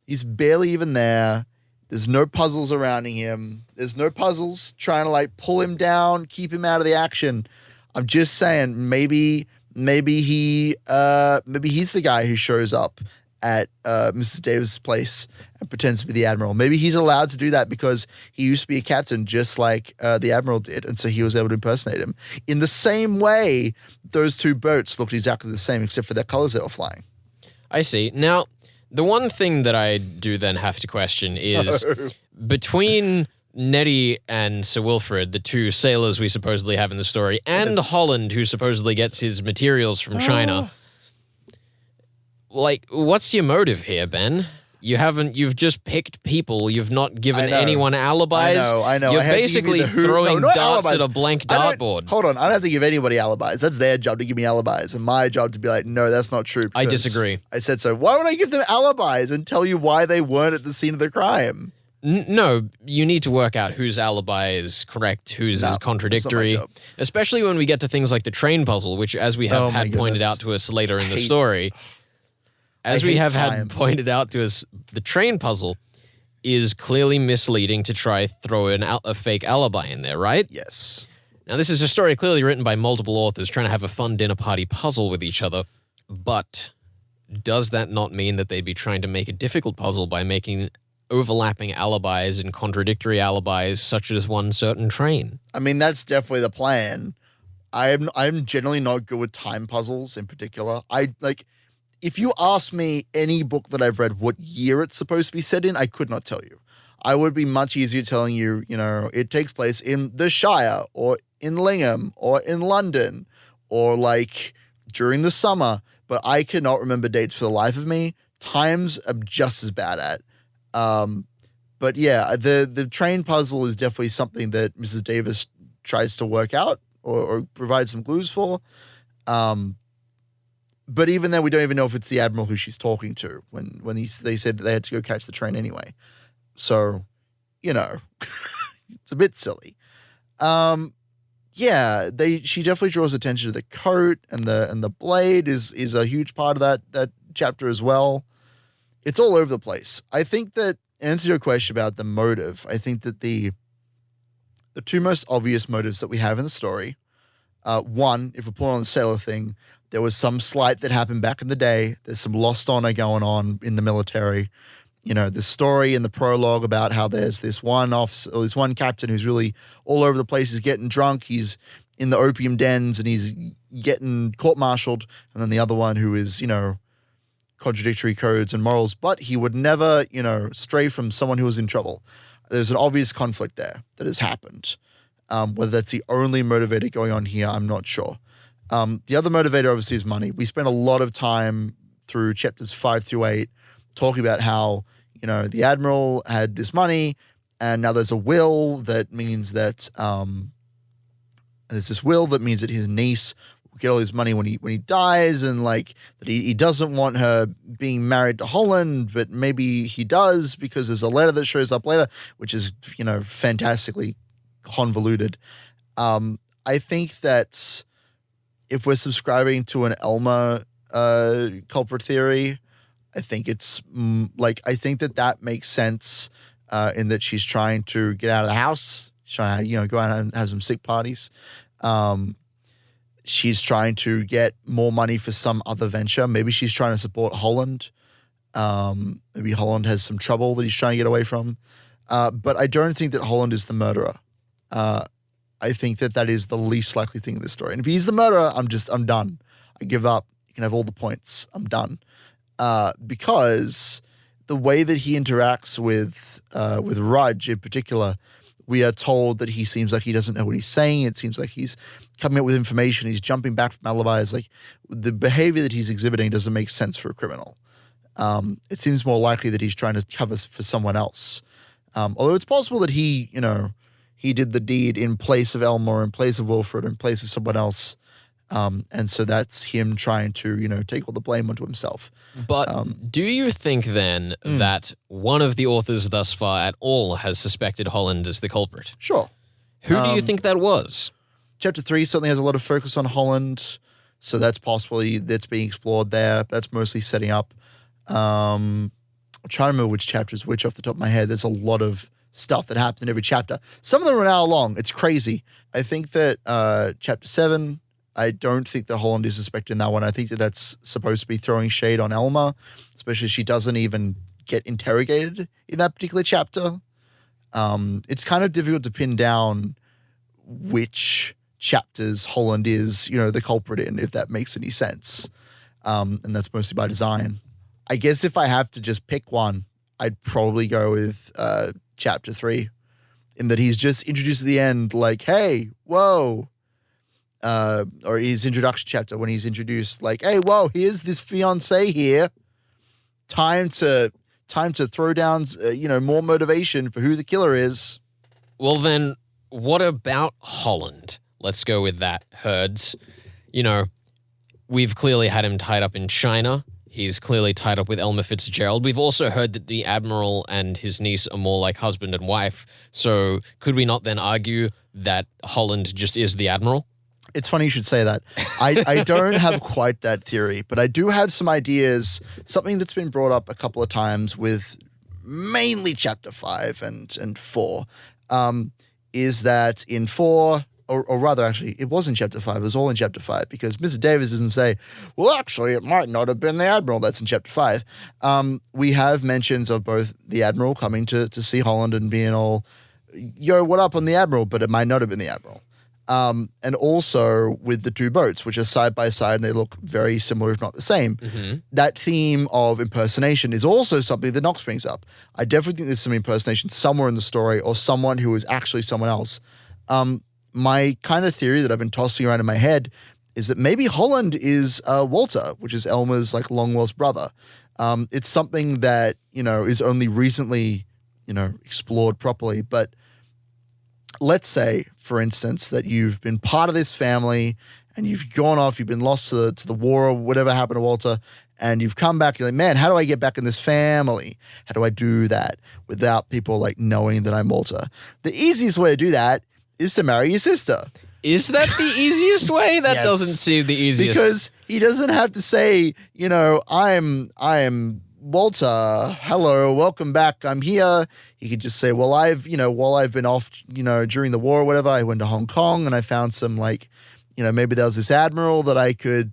He's barely even there. There's no puzzles surrounding him. There's no puzzles trying to like pull him down, keep him out of the action. I'm just saying maybe he's the guy who shows up at Mrs. Davis' place and pretends to be the Admiral. Maybe he's allowed to do that because he used to be a captain just like the Admiral did, and so he was able to impersonate him. In the same way, those two boats looked exactly the same except for their colors they were flying. I see. Now, the one thing that I do then have to question is between Nettie and Sir Wilfred, the two sailors we supposedly have in the story, and Holland, who supposedly gets his materials from China. Like, what's your motive here, Ben? You've just picked people. You've not given anyone alibis. I know. You're basically throwing darts at a blank dartboard. Hold on. I don't have to give anybody alibis. That's their job to give me alibis. And my job to be like, no, that's not true. I disagree. I said so. Why would I give them alibis and tell you why they weren't at the scene of the crime? No, you need to work out whose alibi is correct, whose is contradictory, especially when we get to things like the train puzzle, which, as we have had pointed out to us later in the story, pointed out to us, the train puzzle is clearly misleading to try throw a fake alibi in there, right? Yes. Now, this is a story clearly written by multiple authors trying to have a fun dinner party puzzle with each other, but does that not mean that they'd be trying to make a difficult puzzle by making overlapping alibis and contradictory alibis, such as one certain train? I mean, that's definitely the plan. I'm generally not good with time puzzles in particular. If you ask me any book that I've read what year it's supposed to be set in, I could not tell you. I would be much easier telling you, it takes place in the Shire or in Lingham or in London or like during the summer, but I cannot remember dates for the life of me. Times I'm just as bad at. But yeah, the train puzzle is definitely something that Mrs. Davis tries to work out or provide some clues for. But even then, we don't even know if it's the Admiral who she's talking to when they said that they had to go catch the train anyway. So, it's a bit silly. She definitely draws attention to the coat and the blade is a huge part of that chapter as well. It's all over the place. I think that, in answer to your question about the motive, I think that the two most obvious motives that we have in the story, one, if we're pulling on the sailor thing, there was some slight that happened back in the day. There's some lost honor going on in the military. The story in the prologue about how there's this one officer, or this one captain who's really all over the place. He's getting drunk. He's in the opium dens and he's getting court-martialed. And then the other one who is, contradictory codes and morals, but he would never, stray from someone who was in trouble. There's an obvious conflict there that has happened. Whether that's the only motivator going on here, I'm not sure. The other motivator obviously is money. We spent a lot of time through chapters 5 through 8 talking about how, the Admiral had this money and now there's a will that means that, his niece get all his money when he dies, and like that he doesn't want her being married to Holland, but maybe he does because there's a letter that shows up later, which is fantastically convoluted. I think that if we're subscribing to an Elma culprit theory, I think it's I think that makes sense in that she's trying to get out of the house, she's trying to go out and have some sick parties. She's trying to get more money for some other venture. Maybe she's trying to support Holland. Maybe Holland has some trouble that he's trying to get away from. But I don't think that Holland is the murderer. I think that is the least likely thing in this story. And if he's the murderer, I'm done. I give up. You can have all the points. I'm done. Because the way that he interacts with Rudge in particular, we are told that he seems like he doesn't know what he's saying. It seems like he's coming up with information. He's jumping back from alibis. Like the behavior that he's exhibiting doesn't make sense for a criminal. It seems more likely that he's trying to cover for someone else. Although it's possible that he did the deed in place of Elmer, in place of Wilfred, in place of someone else. And so that's him trying to, take all the blame onto himself. But do you think then that one of the authors thus far at all has suspected Holland as the culprit? Sure. Who do you think that was? Chapter 3 certainly has a lot of focus on Holland, so that's possibly that's being explored there. That's mostly setting up. I'm trying to remember which chapter is which off the top of my head. There's a lot of stuff that happens in every chapter. Some of them are an hour long. It's crazy. I think that chapter 7, I don't think that Holland is suspected in that one. I think that that's supposed to be throwing shade on Elma, especially she doesn't even get interrogated in that particular chapter. It's kind of difficult to pin down which chapters Holland is, the culprit in, if that makes any sense. And that's mostly by design. I guess if I have to just pick one, I'd probably go with chapter 3, in that he's just introduced at the end like, hey, whoa. Or his introduction chapter when he's introduced like, hey, whoa, here's this fiancé here. Time to throw down, more motivation for who the killer is. Well, then, what about Holland? Let's go with that, Herds. We've clearly had him tied up in China. He's clearly tied up with Elmer Fitzgerald. We've also heard that the Admiral and his niece are more like husband and wife. So could we not then argue that Holland just is the Admiral? It's funny you should say that. I don't have quite that theory, but I do have some ideas. Something that's been brought up a couple of times with mainly chapter 5 and 4 is that in 4, or rather actually it was in chapter 5, it was all in chapter 5 because Mrs. Davis doesn't say, well, actually it might not have been the Admiral. That's in chapter 5. We have mentions of both the Admiral coming to see Holland and being all, yo, what up on the Admiral? But it might not have been the Admiral. And also with the two boats, which are side by side and they look very similar, if not the same. Mm-hmm. That theme of impersonation is also something that Knox brings up. I definitely think there's some impersonation somewhere in the story or someone who is actually someone else. My kind of theory that I've been tossing around in my head is that maybe Holland is Walter, which is Elmer's like long-lost brother. It's something that, is only recently, explored properly, but let's say, for instance, that you've been part of this family and you've gone off, you've been lost to the war or whatever happened to Walter, and you've come back, you're like, man, how do I get back in this family? How do I do that without people like knowing that I'm Walter? The easiest way to do that is to marry your sister. Is that the easiest way? That Yes. doesn't seem the easiest. Because he doesn't have to say, I am Walter, hello, welcome back, I'm here. He could just say, well, while I've been off, during the war or whatever, I went to Hong Kong and I found some maybe there was this Admiral that I could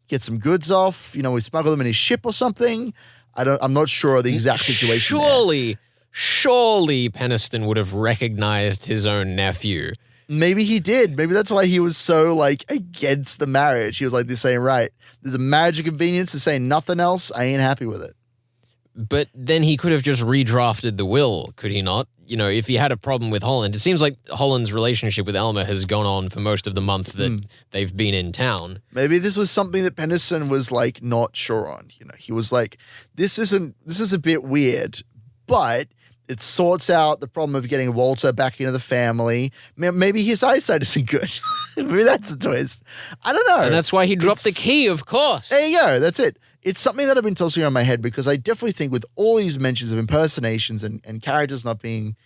get some goods off. We smuggled them in his ship or something. I'm not sure of the exact situation. Surely Peniston would have recognized his own nephew. Maybe he did. Maybe that's why he was so against the marriage. He was like, this ain't right. There's a marriage of convenience to say nothing else. I ain't happy with it. But then he could have just redrafted the will, could he not? If he had a problem with Holland. It seems like Holland's relationship with Elmer has gone on for most of the month that they've been in town. Maybe this was something that Peniston was not sure on. He was like, this is a bit weird, but it sorts out the problem of getting Walter back into the family. Maybe his eyesight isn't good. Maybe that's the twist. I don't know. And that's why he dropped the key, of course. There you go. That's it. It's something that I've been tossing around my head because I definitely think with all these mentions of impersonations and characters not being,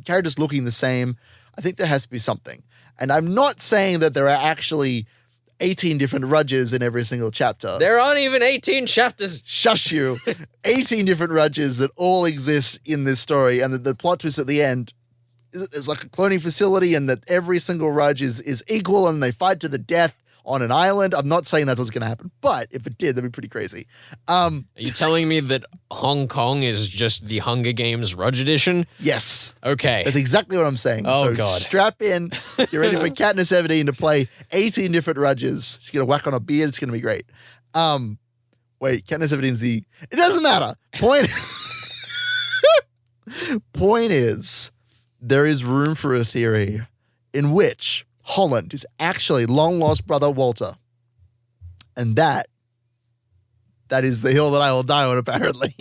characters looking the same, I think there has to be something. And I'm not saying that there are actually 18 different Rudges in every single chapter. There aren't even 18 chapters. Shush you. 18 different Rudges that all exist in this story, and the plot twist at the end is like a cloning facility and that every single Rudge is equal and they fight to the death on an island. I'm not saying that's what's going to happen, but if it did, that'd be pretty crazy. Are you telling me that Hong Kong is just the Hunger Games Rudge edition? Yes. Okay. That's exactly what I'm saying. Oh, so God. Strap in. Get ready for Katniss 17 to play 18 different Rudges. She's going to whack on a beard. It's going to be great. Wait, Katniss Everdeen's the... It doesn't matter. Point is, there is room for a theory in which Holland is actually long-lost brother Walter. And that is the hill that I will die on, apparently.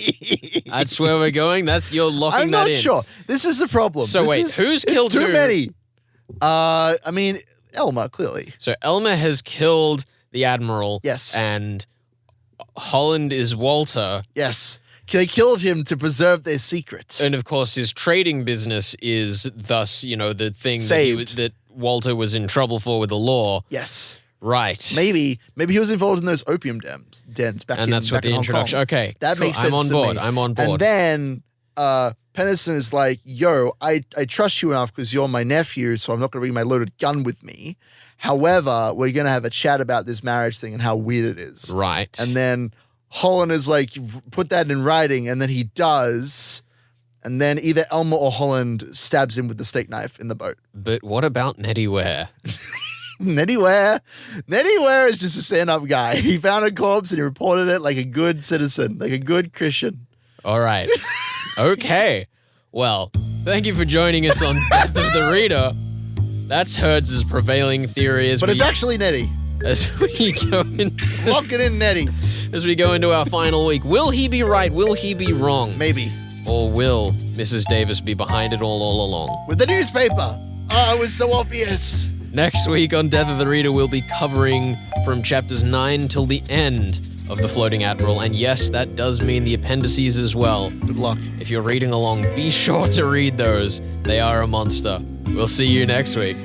That's where we're going? You're locking I'm that in? not sure. This is the problem. So who's killed too who? many. I mean, Elma, clearly. So Elma has killed the Admiral. Yes. And Holland is Walter. Yes. They killed him to preserve their secret. And of course, his trading business is thus, the thing that Walter was in trouble for with the law. Yes. Right. Maybe he was involved in those opium dens back in And that's what the introduction. Okay. That cool. makes sense. I'm on board. And then Pennison is like, yo, I trust you enough because you're my nephew, so I'm not going to bring my loaded gun with me. However, we're going to have a chat about this marriage thing and how weird it is. Right. And then Holland is like, put that in writing, and then he does. And then either Elma or Holland stabs him with the steak knife in the boat. But what about Nettie Ware? Nettie Ware is just a stand-up guy. He found a corpse and he reported it like a good citizen, like a good Christian. All right. Okay. Well, thank you for joining us on Death of the Reader. That's Herds' prevailing theory But it's actually Nettie. as we go into Lock it in, Nettie. as we go into our final week. Will he be right? Will he be wrong? Maybe. Or will Mrs. Davis be behind it all along? With the newspaper. Oh, it was so obvious. Next week on Death of the Reader, we'll be covering from chapters 9 till the end of The Floating Admiral. And yes, that does mean the appendices as well. Good luck. If you're reading along, be sure to read those. They are a monster. We'll see you next week.